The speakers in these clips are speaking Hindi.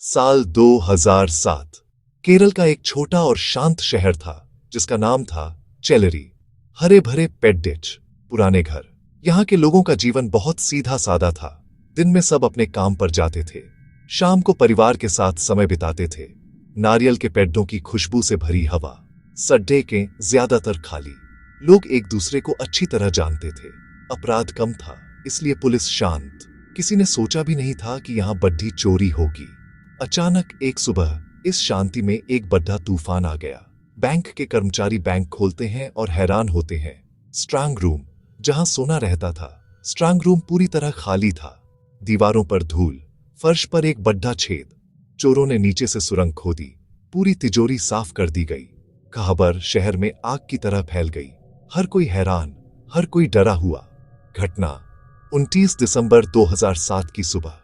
साल 2007 केरल का एक छोटा और शांत शहर था जिसका नाम था चेलरी। हरे भरे पेट डिच, पुराने घर। यहाँ के लोगों का जीवन बहुत सीधा सादा था। दिन में सब अपने काम पर जाते थे, शाम को परिवार के साथ समय बिताते थे। नारियल के पेड़ों की खुशबू से भरी हवा, सड्डे के ज्यादातर खाली। लोग एक दूसरे को अच्छी तरह जानते थे। अपराध कम था, इसलिए पुलिस शांत। किसी ने सोचा भी नहीं था कि यहाँ बड़ी चोरी होगी। अचानक एक सुबह इस शांति में एक बड़ा तूफान आ गया। बैंक के कर्मचारी बैंक खोलते हैं और हैरान होते हैं। स्ट्रांग रूम, जहां सोना रहता था, स्ट्रांग रूम पूरी तरह खाली था। दीवारों पर धूल, फर्श पर एक बड़ा छेद। चोरों ने नीचे से सुरंग खोदी, पूरी तिजोरी साफ कर दी गई। खबर शहर में आग की तरह फैल गई। हर कोई हैरान, हर कोई डरा हुआ। घटना 29 दिसंबर 2007 की सुबह।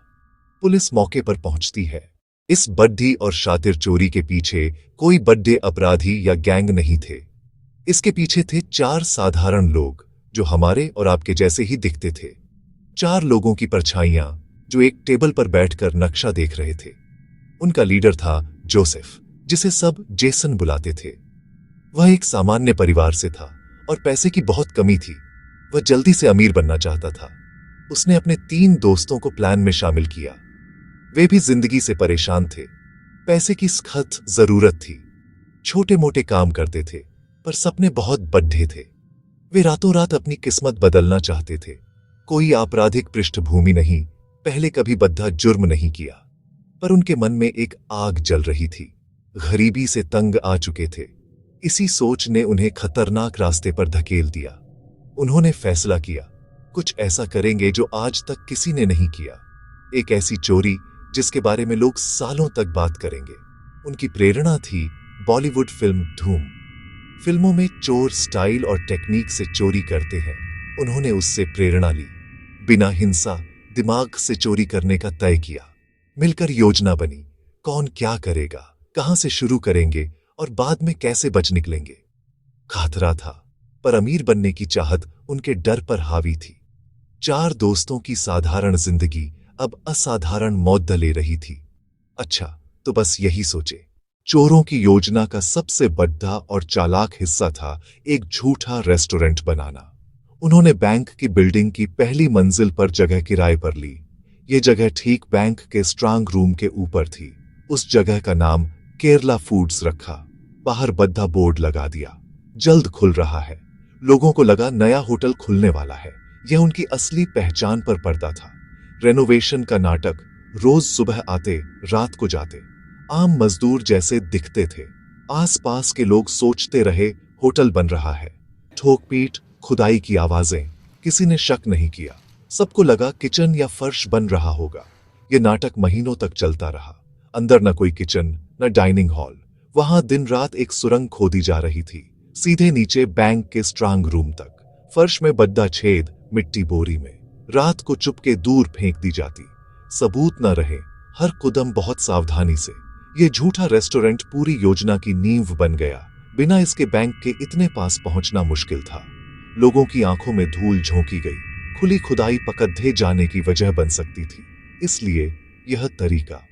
पुलिस मौके पर पहुंचती है। इस बड्ढी और शातिर चोरी के पीछे कोई बड़े अपराधी या गैंग नहीं थे। इसके पीछे थे 4 साधारण लोग जो हमारे और आपके जैसे ही दिखते थे। 4 लोगों की परछाइयां जो एक टेबल पर बैठकर नक्शा देख रहे थे। उनका लीडर था जोसेफ, जिसे सब जेसन बुलाते थे। वह एक सामान्य परिवार से था और पैसे की बहुत कमी थी। वह जल्दी से अमीर बनना चाहता था। उसने अपने 3 दोस्तों को प्लान में शामिल किया। वे भी जिंदगी से परेशान थे। पैसे की सख्त जरूरत थी। छोटे मोटे काम करते थे, पर सपने बहुत बड़े थे। वे रातों रात अपनी किस्मत बदलना चाहते थे। कोई आपराधिक पृष्ठभूमि नहीं, पहले कभी बद्धा जुर्म नहीं किया, पर उनके मन में एक आग जल रही थी। गरीबी से तंग आ चुके थे। इसी सोच ने उन्हें खतरनाक रास्ते पर धकेल दिया। उन्होंने फैसला किया, कुछ ऐसा करेंगे जो आज तक किसी ने नहीं किया। एक ऐसी चोरी जिसके बारे में लोग सालों तक बात करेंगे। उनकी प्रेरणा थी बॉलीवुड फिल्म धूम। फिल्मों में चोर स्टाइल और टेक्निक से चोरी करते हैं। उन्होंने उससे प्रेरणा ली। बिना हिंसा, दिमाग से चोरी करने का तय किया। मिलकर योजना बनी, कौन क्या करेगा, कहां से शुरू करेंगे और बाद में कैसे बच निकलेंगे। खतरा था, पर अमीर बनने की चाहत उनके डर पर हावी थी। 4 दोस्तों की साधारण जिंदगी अब असाधारण मौत ले रही थी। अच्छा, तो बस यही सोचे। चोरों की योजना का सबसे बड़ा और चालाक हिस्सा था एक झूठा रेस्टोरेंट बनाना। उन्होंने बैंक की बिल्डिंग की पहली मंजिल पर जगह किराए पर ली। ये जगह ठीक बैंक के स्ट्रांग रूम के ऊपर थी। उस जगह का नाम केरला फूड्स रखा। बाहर बड़ा बोर्ड लगा दिया, जल्द खुल रहा है। लोगों को लगा नया होटल खुलने वाला है। यह उनकी असली पहचान पर पड़ता था। रेनोवेशन का नाटक। रोज सुबह आते, रात को जाते। आम मजदूर जैसे दिखते थे। आसपास के लोग सोचते रहे होटल बन रहा है। ठोक-पीट, खुदाई की आवाजें। किसी ने शक नहीं किया। सबको लगा किचन या फर्श बन रहा होगा। यह नाटक महीनों तक चलता रहा। अंदर न कोई किचन, न डाइनिंग हॉल। वहां दिन रात एक सुरंग खोदी जा रही थी, सीधे नीचे बैंक के स्ट्रांग रूम तक। फर्श में बड़ा छेद, मिट्टी बोरी में। रात को चुपके दूर फेंक दी जाती। सबूत न रहे, हर कदम बहुत सावधानी से। यह झूठा रेस्टोरेंट पूरी योजना की नींव बन गया। बिना इसके बैंक के इतने पास पहुंचना मुश्किल था। लोगों की आंखों में धूल झोंकी गई। खुली खुदाई पकड़े जाने की वजह बन सकती थी। इसलिए यह तरीका।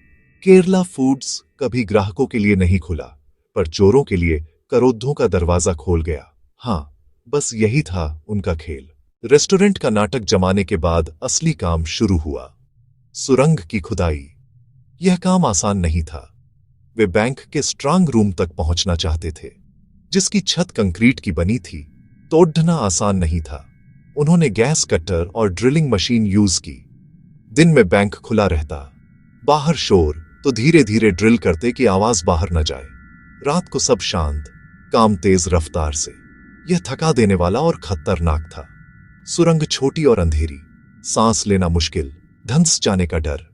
केरला फूड्स कभी ग्राहकों के लिए नहीं खुला, पर चोरों के लिए करोड़ों का दरवाजा खोल गया। हां, बस यही था उनका खेल। रेस्टोरेंट का नाटक जमाने के बाद असली काम शुरू हुआ। सुरंग की खुदाई। यह काम आसान नहीं था। वे बैंक के स्ट्रांग रूम तक पहुंचना चाहते थे, जिसकी छत कंक्रीट की बनी थी। तोड़ना आसान नहीं था। उन्होंने गैस कटर और ड्रिलिंग मशीन यूज की। दिन में बैंक खुला रहता, बाहर शोर, तो धीरे धीरे ड्रिल करते कि आवाज बाहर न जाए। रात को सब शांत, काम तेज रफ्तार से। यह थका देने वाला और खतरनाक था। सुरंग छोटी और अंधेरी, सांस लेना मुश्किल, धंस जाने का डर।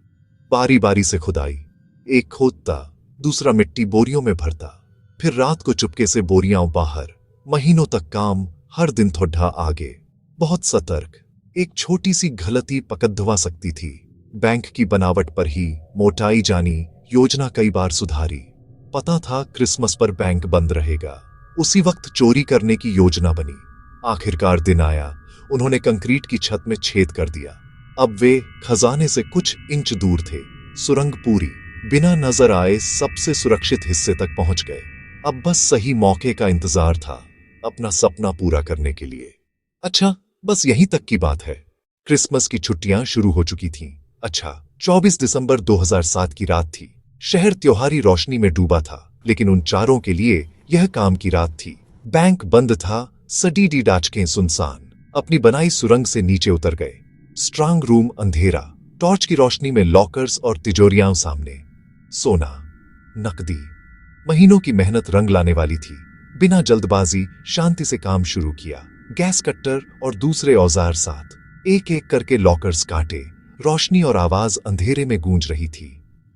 बारी बारी से खुदाई। एक खोदता, दूसरा मिट्टी बोरियों में भरता। फिर रात को चुपके से बोरियां बाहर। महीनों तक काम, हर दिन थोड़ा आगे। बहुत सतर्क। एक छोटी सी गलती पकड़वा सकती थी। बैंक की बनावट पर ही मोटाई जानी। योजना कई बार सुधारी। पता था क्रिसमस पर बैंक बंद रहेगा। उसी वक्त चोरी करने की योजना बनी। आखिरकार दिन आया। उन्होंने कंक्रीट की छत में छेद कर दिया। अब वे खजाने से कुछ इंच दूर थे। सुरंग पूरी, बिना नजर आए सबसे सुरक्षित हिस्से तक पहुंच गए। अब बस सही मौके का इंतजार था अपना सपना पूरा करने के लिए। अच्छा, बस यहीं तक की बात है। क्रिसमस की छुट्टियां शुरू हो चुकी थीं। अच्छा, 24 दिसंबर 2007 की रात थी। शहर त्योहारी रोशनी में डूबा था, लेकिन उन चारों के लिए यह काम की रात थी। बैंक बंद था, सडीडी डाचकें सुनसान अपनी बनाई सुरंग से नीचे उतर गए। स्ट्रांग रूम अंधेरा, टॉर्च की रोशनी में लॉकर्स और तिजोरियां सामने। सोना, नकदी, महीनों की मेहनत रंग लाने वाली थी। बिना जल्दबाजी शांति से काम शुरू किया। गैस कट्टर और दूसरे औजार साथ, एक एक करके लॉकर्स काटे। रोशनी और आवाज अंधेरे में गूंज रही थी।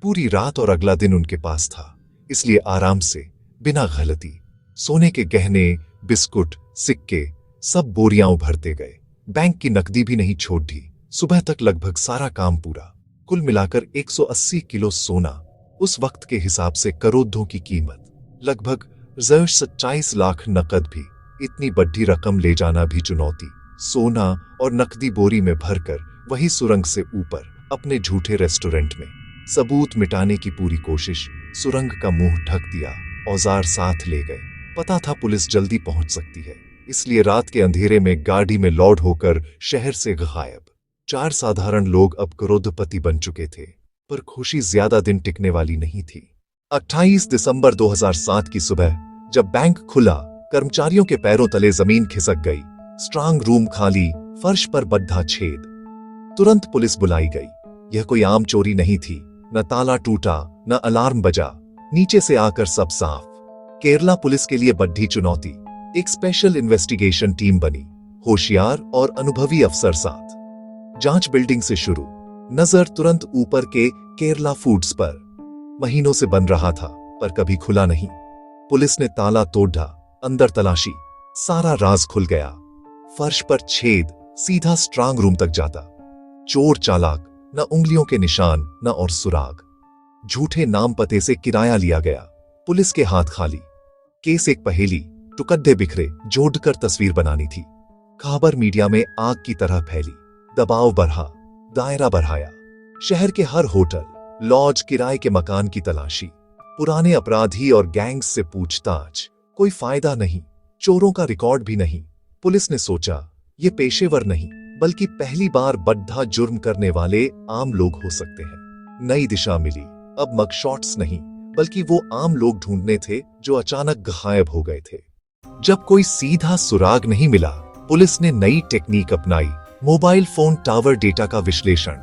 पूरी रात और अगला दिन उनके पास था, इसलिए आराम से, बिना गलती, सोने के गहने, बिस्कुट, सिक्के सब बोरियां उभरते गए। बैंक की नकदी भी नहीं छोड़ दी। सुबह तक लगभग सारा काम पूरा। कुल मिलाकर 180 किलो सोना, उस वक्त के हिसाब से करोड़ों की कीमत। लगभग 27 लाख नकद भी। इतनी बड़ी रकम ले जाना भी चुनौती। सोना और नकदी बोरी में भरकर वही सुरंग से ऊपर अपने झूठे रेस्टोरेंट में। सबूत मिटाने की पूरी कोशिश। सुरंग का मुंह ढक दिया, औजार साथ ले गए। पता था पुलिस जल्दी पहुंच सकती है, इसलिए रात के अंधेरे में गाड़ी में लोड होकर शहर से गायब। 4 साधारण लोग अब करोड़पति बन चुके थे, पर खुशी ज्यादा दिन टिकने वाली नहीं थी। 28 दिसंबर 2007 की सुबह जब बैंक खुला, कर्मचारियों के पैरों तले जमीन खिसक गई। स्ट्रांग रूम खाली, फर्श पर बद्धा छेद। तुरंत पुलिस बुलाई गई। यह कोई आम चोरी नहीं थी। न ताला टूटा, न अलार्म बजा। नीचे से आकर सब साफ। केरला पुलिस के लिए बड़ी चुनौती। एक स्पेशल इन्वेस्टिगेशन टीम बनी, होशियार और अनुभवी अफसर साथ। जांच बिल्डिंग से शुरू। नजर तुरंत ऊपर के केरला फूड्स पर। महीनों से बन रहा था, पर कभी खुला नहीं। पुलिस ने ताला तोड़ा, अंदर तलाशी। सारा राज खुल गया। फर्श पर छेद सीधा स्ट्रांग रूम तक जाता। चोर चालाक, न उंगलियों के निशान न और सुराग। झूठे नाम पते से किराया लिया गया। पुलिस के हाथ खाली। केस एक पहेली, टुकड़े बिखरे, जोड़कर तस्वीर बनानी थी। खबर मीडिया में आग की तरह फैली। दबाव बढ़ा, दायरा बढ़ाया। शहर के हर होटल, लॉज, किराए के मकान की तलाशी। पुराने अपराधी और गैंग्स से पूछताछ। कोई फायदा नहीं, चोरों का रिकॉर्ड भी नहीं। पुलिस ने सोचा, ये पेशेवर नहीं, बल्कि पहली बार बड़ा जुर्म करने वाले आम लोग हो सकते हैं। नई दिशा मिली। अब मगशॉट्स नहीं, बल्कि वो आम लोग ढूंढने थे जो अचानक गायब हो गए थे। जब कोई सीधा सुराग नहीं मिला, पुलिस ने नई टेक्निक अपनाई। मोबाइल फोन टावर डेटा का विश्लेषण।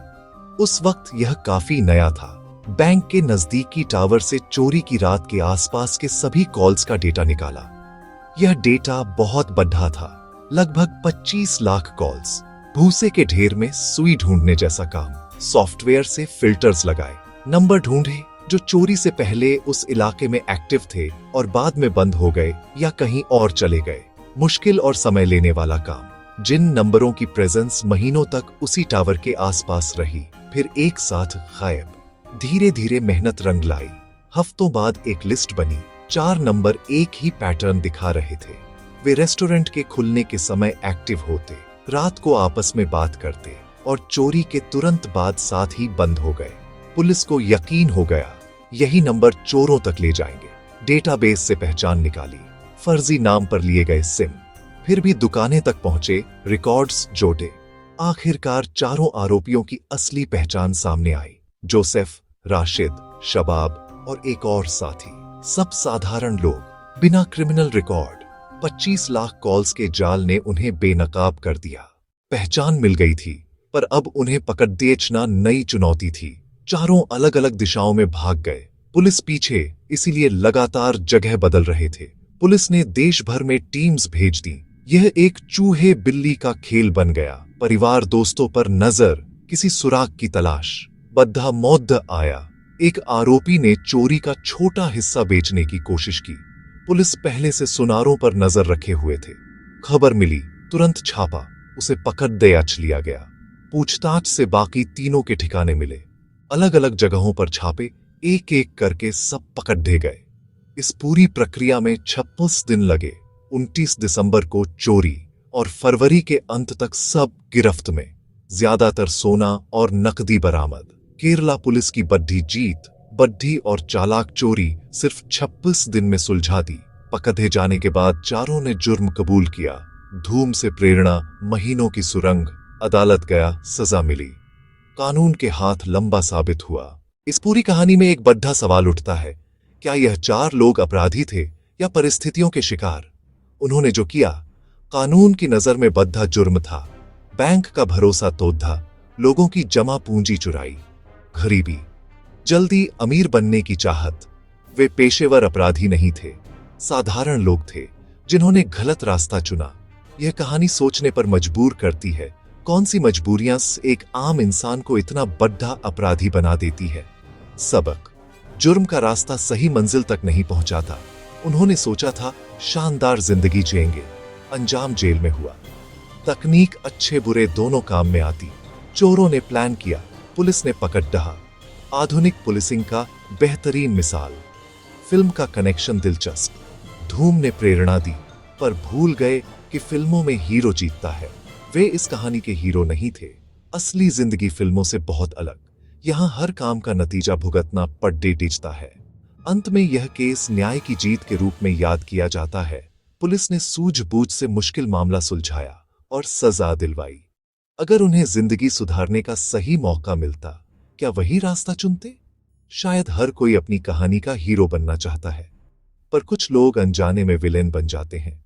उस वक्त यह काफी नया था। बैंक के नजदीकी टावर से चोरी की रात के आसपास के सभी कॉल्स का डेटा निकाला। यह डेटा बहुत बड़ा था, लगभग 25 लाख कॉल्स। भूसे के ढेर में सुई ढूंढने जैसा काम। सॉफ्टवेयर से फिल्टर्स लगाए, नंबर ढूंढे जो चोरी से पहले उस इलाके में एक्टिव थे और बाद में बंद हो गए या कहीं और चले गए। मुश्किल और समय लेने वाला काम। जिन नंबरों की प्रेजेंस महीनों तक उसी टावर के आसपास रही, फिर एक साथ गायब। धीरे धीरे मेहनत रंग लाई। हफ्तों बाद एक लिस्ट बनी। 4 नंबर एक ही पैटर्न दिखा रहे थे। वे रेस्टोरेंट के खुलने के समय एक्टिव होते, रात को आपस में बात करते और चोरी के तुरंत बाद साथ ही बंद हो गए। पुलिस को यकीन हो गया, यही नंबर चोरों तक ले जाएंगे। डेटाबेस से पहचान निकाली। फर्जी नाम पर लिए गए सिम। फिर भी दुकानें तक पहुंचे, रिकॉर्ड्स जोड़े। आखिरकार चारों आरोपियों की असली पहचान सामने आई। जोसेफ, राशिद, शबाब और एक और साथी। सब साधारण लोग, बिना क्रिमिनल रिकॉर्ड। 25 लाख कॉल्स के जाल ने उन्हें बेनकाब कर दिया। पहचान मिल गई थी, पर अब उन्हें पकड़ बेचना नई चुनौती थी। चारों अलग अलग दिशाओं में भाग गए। पुलिस पीछे, इसीलिए लगातार जगह बदल रहे थे। पुलिस ने देश भर में टीम्स भेज दी। यह एक चूहे बिल्ली का खेल बन गया। परिवार, दोस्तों पर नजर, किसी सुराग की तलाश। बद्धा मौद्ध आया। एक आरोपी ने चोरी का छोटा हिस्सा बेचने की कोशिश की। पुलिस पहले से सुनारों पर नजर रखे हुए थे। खबर मिली, तुरंत छापा, उसे पकड़ दयाच लिया गया। पूछताछ से बाकी तीनों के ठिकाने मिले। अलग अलग जगहों पर छापे, एक एक करके सब पकड़ दे गए। इस पूरी प्रक्रिया में 26 दिन लगे। 29 दिसंबर को चोरी और फरवरी के अंत तक सब गिरफ्त में। ज्यादातर सोना और नकदी बरामद। केरला पुलिस की बड़ी जीत, बड्ढी और चालाक चोरी सिर्फ 26 दिन में सुलझा दी। पकड़े जाने के बाद चारों ने जुर्म कबूल किया। धूम से प्रेरणा, महीनों की सुरंग, अदालत गया, सजा मिली। कानून के हाथ लंबा साबित हुआ। इस पूरी कहानी में एक बड़ा सवाल उठता है, क्या यह 4 लोग अपराधी थे या परिस्थितियों के शिकार? उन्होंने जो किया, कानून की नजर में बद्धा जुर्म था। बैंक का भरोसा तोड़ा, लोगों की जमा पूंजी चुराई, गरीबी, जल्दी अमीर बनने की चाहत। वे पेशेवर अपराधी नहीं थे, साधारण लोग थे जिन्होंने गलत रास्ता चुना। यह कहानी सोचने पर मजबूर करती है, कौन सी मजबूरियां एक आम इंसान को इतना बड़ा अपराधी बना देती है। सबक: जुर्म का रास्ता सही मंजिल तक नहीं पहुंचाता। उन्होंने सोचा था शानदार जिंदगी जिएंगे, अंजाम जेल में हुआ। तकनीक अच्छे बुरे दोनों काम में आती। चोरों ने प्लान किया, पुलिस ने पकड़ ढहा। आधुनिक पुलिसिंग का बेहतरीन मिसाल। फिल्म का कनेक्शन दिलचस्प। धूम ने प्रेरणा दी, पर भूल गए कि फिल्मों में हीरो जीतता है। वे इस कहानी के हीरो नहीं थे। असली जिंदगी फिल्मों से बहुत अलग। यहां हर काम का नतीजा भुगतना पड्डे टिचता है। अंत में यह केस न्याय की जीत के रूप में याद किया जाता है। पुलिस ने सूझबूझ से मुश्किल मामला सुलझाया और सजा दिलवाई। अगर उन्हें जिंदगी सुधारने का सही मौका मिलता, क्या वही रास्ता चुनते? शायद हर कोई अपनी कहानी का हीरो बनना चाहता है, पर कुछ लोग अनजाने में विलेन बन जाते हैं।